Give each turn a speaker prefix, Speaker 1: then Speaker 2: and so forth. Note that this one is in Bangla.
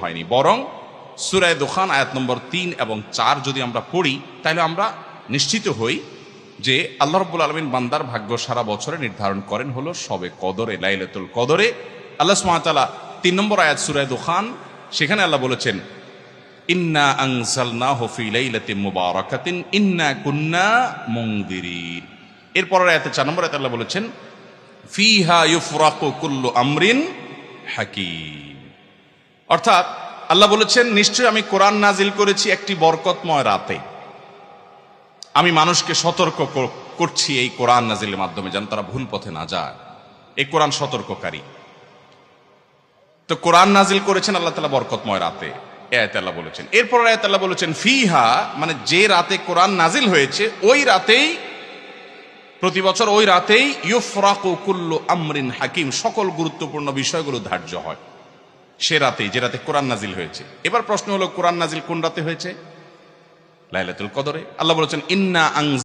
Speaker 1: হয়নি, বরং সূরা দুখান আয়াত নম্বর 3 এবং 4 যদি আমরা পড়ি তাহলে আমরা নিশ্চিত হই যে আল্লাহ রাব্বুল আলামিন বান্দার ভাগ্য সারা বছরে নির্ধারণ করেন হলো শবে কদরে, লাইলাতুল কদরে। আল্লাহ সুবহানাহু ওয়া তাআলা 3 নম্বর আয়াত সূরা দুখান, সেখানে আল্লাহ বলেছেন ইন্না আনজালনাহু ফি লাইলাতিন মুবারাকাতিন ইন্না কুন্না মুনদিরিন। এরপরের আয়াতে 4 নম্বর আয়াতে আল্লাহ বলেছেন ফিহা ইউফরাকু কুল্লু আমরিন হাকিম। অর্থাৎ আল্লাহ বলেছেন নিশ্চয়ই আমি কোরআন নাজিল করেছি একটি বরকতময় রাতে। আমি মানুষকে সতর্ক করছি এই কোরআন নাজিলের মাধ্যমে যেন তারা ভুল পথে না যায়। এই কোরআন সতর্ককারী। তো কোরআন নাজিল করেছেন আল্লাহ তাআলা বরকতময় রাতে, এই আয়াতে আল্লাহ বলেছেন। এরপর আয়াতে আল্লাহ বলেছেন ফিহা, মানে যে রাতে কোরআন নাজিল হয়েছে ওই রাতেই, প্রতি বছর ওই রাতেই ইউফরাকু কুল্লু আমরিন হাকিম, সকল গুরুত্বপূর্ণ বিষয়গুলো ধার্য হয় সে রাতেই, যে রাতে কোরআন নাজিল হয়েছে। এবার প্রশ্ন হলো কোরআন নাজিল কোন রাতে হয়েছে? লাইলাতুল কদরে। আল্লাহ বলেছেন ইন্না